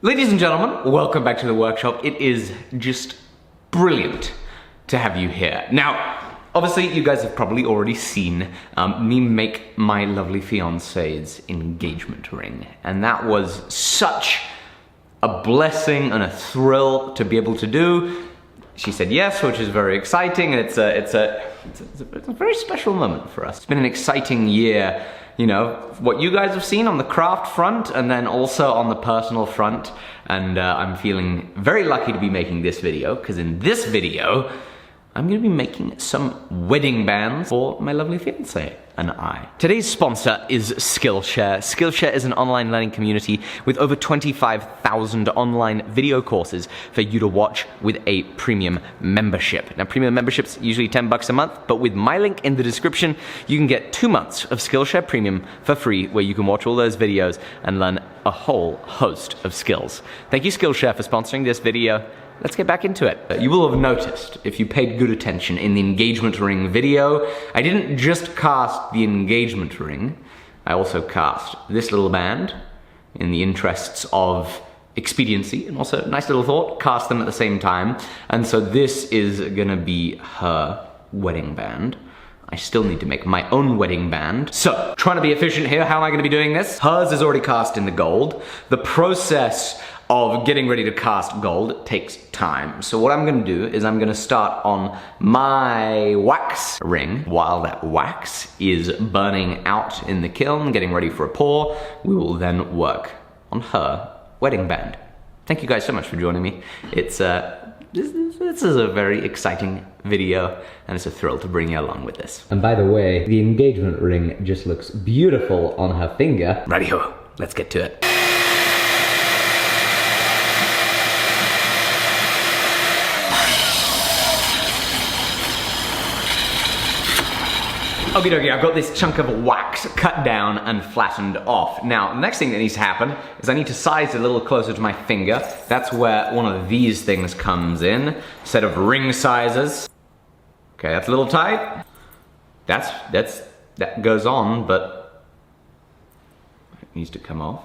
Ladies and gentlemen, welcome back to the workshop. It is just brilliant to have you here. Now, obviously you guys have probably already seen me make my lovely fiance's engagement ring. And that was such a blessing and a thrill to be able to do. She said yes, which is very exciting, and it's a very special moment for us. It's been an exciting year, you know, what you guys have seen on the craft front and then also on the personal front. And I'm feeling very lucky to be making this video, because in this video, I'm gonna be making some wedding bands for my lovely fiancé and I. Today's sponsor is Skillshare. Skillshare is an online learning community with over 25,000 online video courses for you to watch with a premium membership. Now, premium membership's usually $10 a month, but with my link in the description, you can get 2 months of Skillshare Premium for free, where you can watch all those videos and learn a whole host of skills. Thank you, Skillshare, for sponsoring this video. Let's get back into it. You will have noticed, if you paid good attention in the engagement ring video, I didn't just cast the engagement ring, I also cast this little band in the interests of expediency, and also, nice little thought, cast them at the same time. And so this is gonna be her wedding band. I still need to make my own wedding band. So, trying to be efficient here, how am I gonna be doing this? Hers is already cast in the gold. The process of getting ready to cast gold takes time. So what I'm gonna do is I'm gonna start on my wax ring. While that wax is burning out in the kiln, getting ready for a pour, we will then work on her wedding band. Thank you guys so much for joining me. It's this is a very exciting video, and it's a thrill to bring you along with this. And by the way, the engagement ring just looks beautiful on her finger. Righty-ho, let's get to it. Okie dokie, I've got this chunk of wax cut down and flattened off. Now, the next thing that needs to happen is I need to size it a little closer to my finger. That's where one of these things comes in. Set of ring sizes. Okay, that's a little tight. That goes on, but it needs to come off.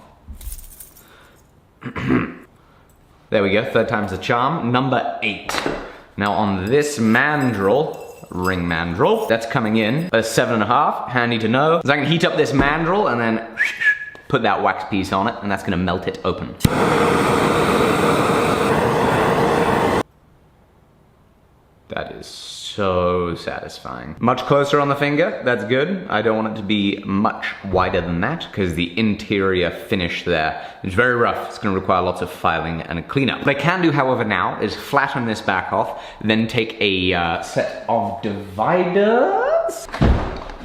There we go, third time's the charm. Number 8. Now on this mandrel, ring mandrel, that's coming in a 7.5, handy to know. So I can heat up this mandrel and then put that wax piece on it, and that's gonna melt it open. That is so satisfying. Much closer on the finger, that's good. I don't want it to be much wider than that, because the interior finish there is very rough. It's gonna require lots of filing and a cleanup. What I can do, however, now is flatten this back off, then take a set of dividers,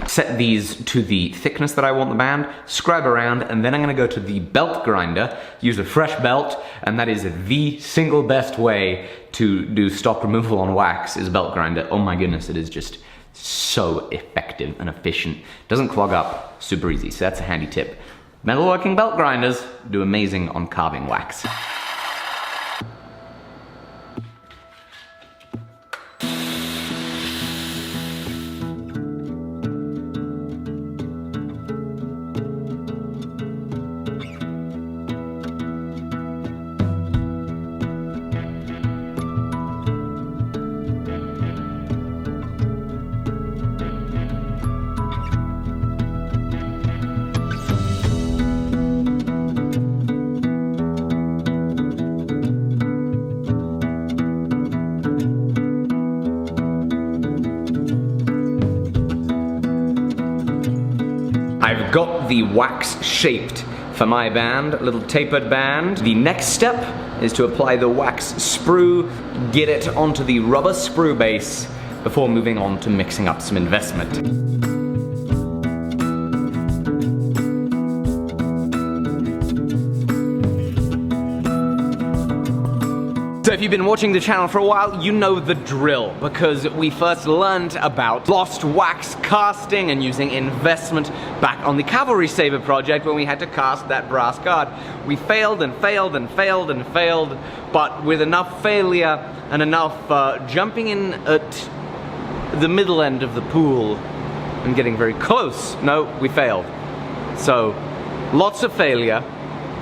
set these to the thickness that I want the band, scribe around, and then I'm gonna go to the belt grinder, use a fresh belt, and that is the single best way to do stock removal on wax is belt grinder. Oh my goodness, it is just so effective and efficient. Doesn't clog up, super easy, so that's a handy tip. Metalworking belt grinders do amazing on carving wax. I've got the wax shaped for my band, a little tapered band. The next step is to apply the wax sprue, get it onto the rubber sprue base before moving on to mixing up some investment. So if you've been watching the channel for a while, you know the drill, because we first learned about lost wax casting and using investment back on the Cavalry Saber project when we had to cast that brass guard. We failed and failed and failed and failed, but with enough failure and enough jumping in at the middle end of the pool and getting very close, no, we failed. So lots of failure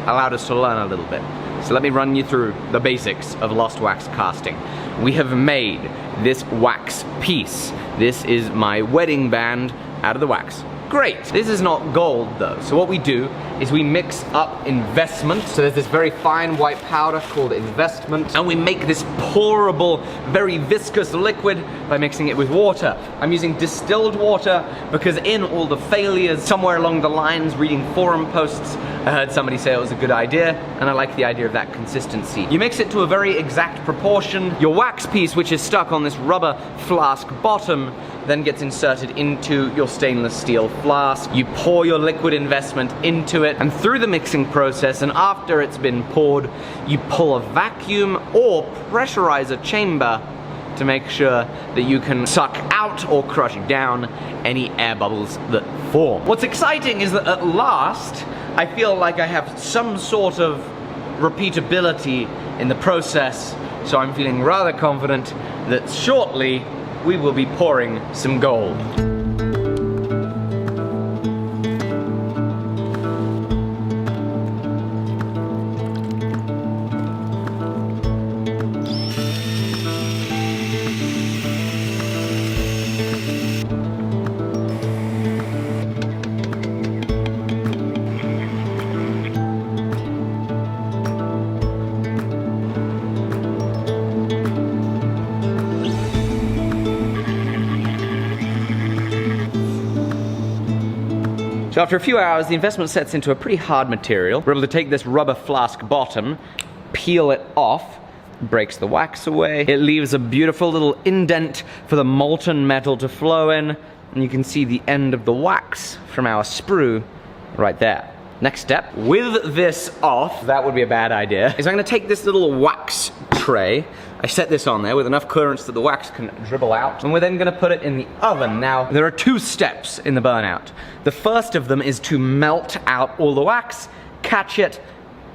allowed us to learn a little bit. So let me run you through the basics of lost wax casting. We have made this wax piece. This is my wedding band out of the wax. Great. This is not gold though. So what we do is we mix up investment. So there's this very fine white powder called investment, and we make this pourable, very viscous liquid by mixing it with water. I'm using distilled water because in all the failures, somewhere along the lines, reading forum posts, I heard somebody say it was a good idea, and I like the idea of that consistency. You mix it to a very exact proportion. Your wax piece, which is stuck on this rubber flask bottom, then gets inserted into your stainless steel flask. You pour your liquid investment into it, and through the mixing process, and after it's been poured, you pull a vacuum or pressurize a chamber to make sure that you can suck out or crush down any air bubbles that form. What's exciting is that at last, I feel like I have some sort of repeatability in the process, so I'm feeling rather confident that shortly we will be pouring some gold. So after a few hours, the investment sets into a pretty hard material. We're able to take this rubber flask bottom, peel it off, breaks the wax away. It leaves a beautiful little indent for the molten metal to flow in, and you can see the end of the wax from our sprue right there. Next step, with this off, that would be a bad idea, is I'm gonna take this little wax tray, I set this on there with enough clearance that the wax can dribble out, and we're then gonna put it in the oven. Now, there are two steps in the burnout. The first of them is to melt out all the wax, catch it,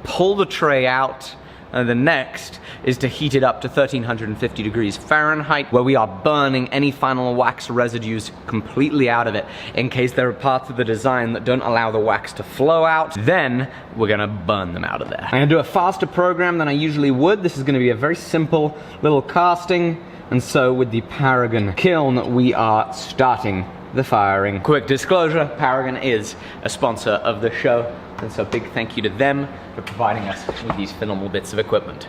pull the tray out, and the next is to heat it up to 1350 degrees Fahrenheit, where we are burning any final wax residues completely out of it, in case there are parts of the design that don't allow the wax to flow out. Then we're gonna burn them out of there. I'm gonna do a faster program than I usually would. This is gonna be a very simple little casting, and so with the Paragon kiln, we are starting the firing. Quick disclosure, Paragon is a sponsor of the show, and so big thank you to them for providing us with these phenomenal bits of equipment.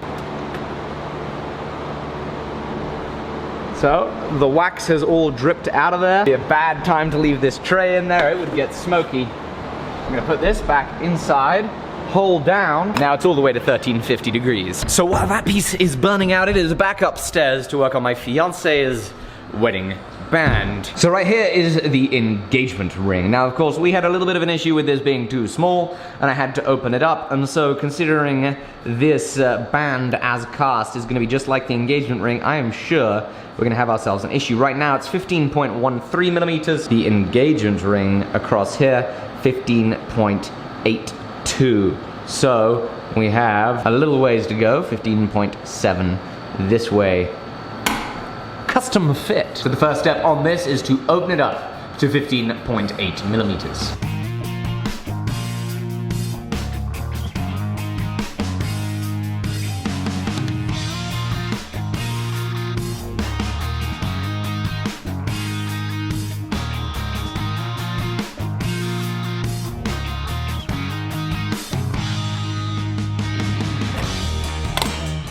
So, the wax has all dripped out of there. It'd be a bad time to leave this tray in there, it would get smoky. I'm gonna put this back inside, hold down. Now it's all the way to 1350 degrees. So while that piece is burning out, it is back upstairs to work on my fiance's wedding band. So right here is the engagement ring. Now of course we had a little bit of an issue with this being too small, and I had to open it up, and so considering this band as cast is going to be just like the engagement ring, I am sure we're going to have ourselves an issue. Right now it's 15.13 millimeters. The engagement ring across here, 15.82. So we have a little ways to go, 15.7 this way. Custom fit. So the first step on this is to open it up to 15.8 millimeters.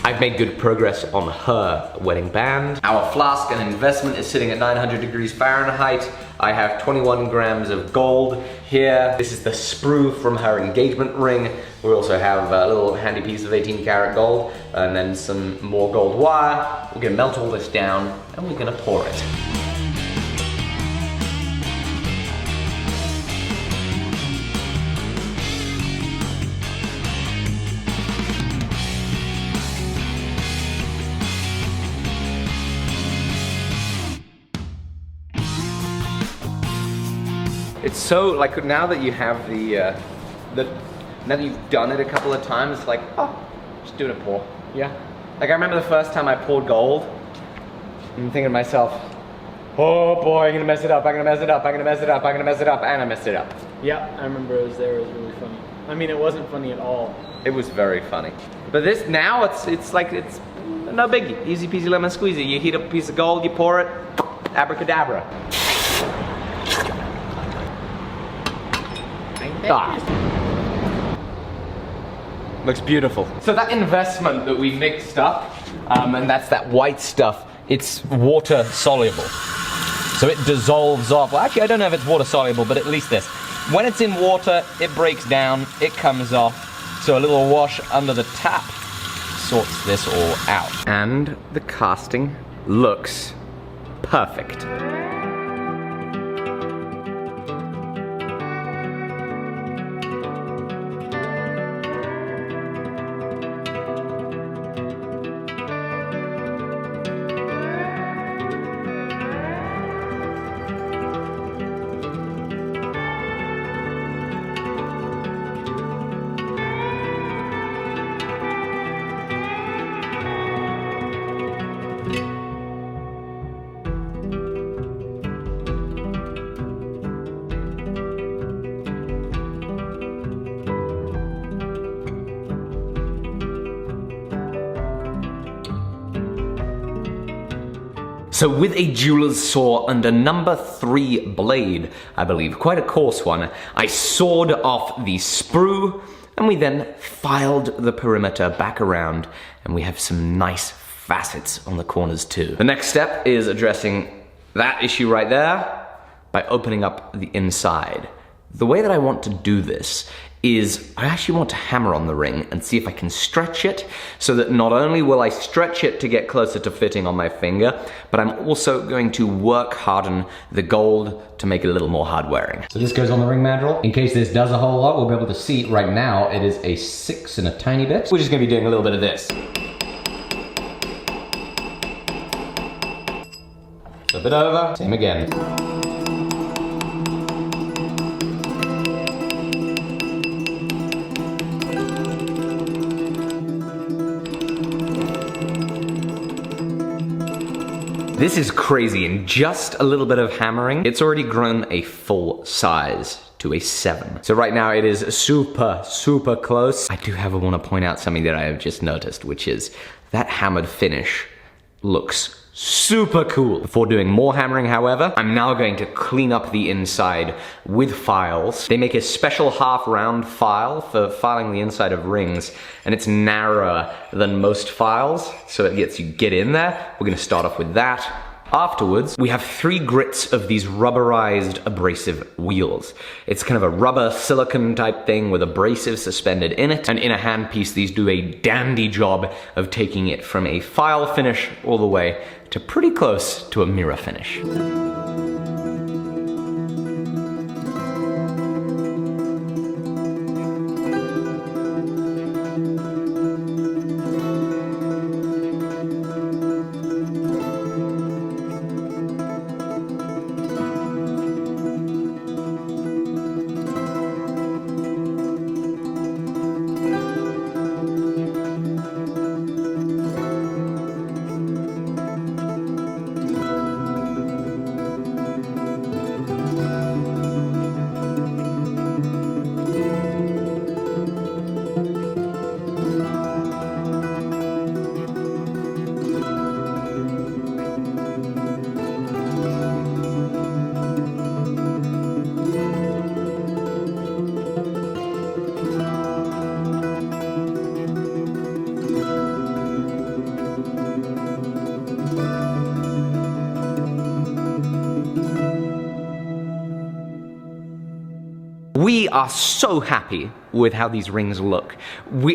I've made good progress on her wedding band. Our flask and investment is sitting at 900 degrees Fahrenheit. I have 21 grams of gold here. This is the sprue from her engagement ring. We also have a little handy piece of 18 karat gold and then some more gold wire. We're gonna melt all this down and we're gonna pour it. It's so, like, now that you have now that you've done it a couple of times, it's like, oh, just doing a pour. Yeah. Like, I remember the first time I poured gold, and I'm thinking to myself, oh boy, I'm gonna mess it up, I'm gonna mess it up, I'm gonna mess it up, I'm gonna mess it up, and I messed it up. Yeah, I remember it was there, it was really funny. I mean, it wasn't funny at all. It was very funny. But this, now it's like, it's no biggie. Easy peasy lemon squeezy. You heat up a piece of gold, you pour it, abracadabra. Looks beautiful. So that investment that we mixed up, and that's that white stuff, it's water soluble. So it dissolves off. Well, actually, I don't know if it's water soluble, but at least this. When it's in water, it breaks down, it comes off. So a little wash under the tap sorts this all out. And the casting looks perfect. So with a jeweler's saw and a number 3 blade, I believe, quite a coarse one, I sawed off the sprue, and we then filed the perimeter back around, and we have some nice facets on the corners too. The next step is addressing that issue right there by opening up the inside. The way that I want to do this is I actually want to hammer on the ring and see if I can stretch it so that not only will I stretch it to get closer to fitting on my finger, but I'm also going to work harden the gold to make it a little more hard wearing. So this goes on the ring mandrel. In case this does a whole lot, we'll be able to see right now it is a 6 and a tiny bit. We're just gonna be doing a little bit of this. Flip it over, same again. This is crazy. In just a little bit of hammering, it's already grown a full size to a 7. So right now it is super, super close. I do want to point out something that I have just noticed, which is that hammered finish looks super cool. Before doing more hammering, however, I'm now going to clean up the inside with files. They make a special half-round file for filing the inside of rings, and it's narrower than most files, so it gets you get in there. We're gonna start off with that. Afterwards, we have 3 grits of these rubberized abrasive wheels. It's kind of a rubber silicone type thing with abrasive suspended in it, and in a handpiece, these do a dandy job of taking it from a file finish all the way to pretty close to a mirror finish. We are so happy with how these rings look.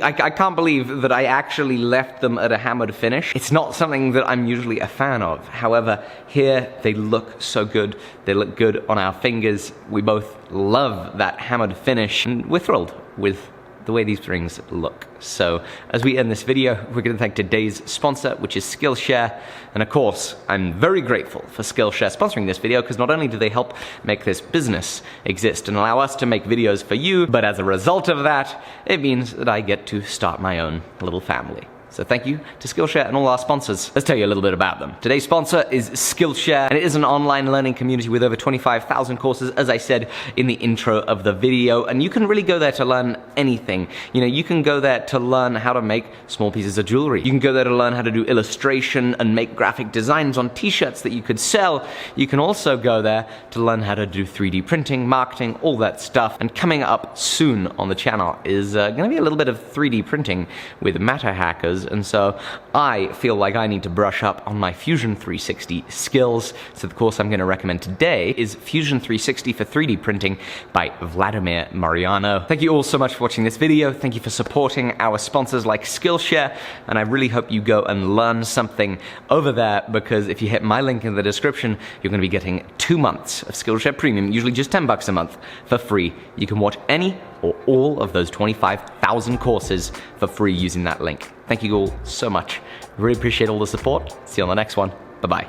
I can't believe that I actually left them at a hammered finish. It's not something that I'm usually a fan of. However, here they look so good. They look good on our fingers. We both love that hammered finish, and we're thrilled with the way these rings look. So as we end this video, we're going to thank today's sponsor, which is Skillshare. And of course, I'm very grateful for Skillshare sponsoring this video, because not only do they help make this business exist and allow us to make videos for you, but as a result of that, it means that I get to start my own little family. So thank you to Skillshare and all our sponsors. Let's tell you a little bit about them. Today's sponsor is Skillshare, and it is an online learning community with over 25,000 courses, as I said in the intro of the video, and you can really go there to learn anything. You know, you can go there to learn how to make small pieces of jewelry. You can go there to learn how to do illustration and make graphic designs on t-shirts that you could sell. You can also go there to learn how to do 3D printing, marketing, all that stuff. And coming up soon on the channel is going to be a little bit of 3D printing with Matter Hackers. And so I feel like I need to brush up on my Fusion 360 skills. So the course I'm going to recommend today is Fusion 360 for 3D printing by Vladimir Mariano. Thank you all so much for watching this video. Thank you for supporting our sponsors like Skillshare, and I really hope you go and learn something over there, because if you hit my link in the description, you're going to be getting 2 months of Skillshare Premium, usually just $10 a month, for free. You can watch any or all of those 25,000 courses for free using that link. Thank you all so much. Really appreciate all the support. See you on the next one. Bye-bye.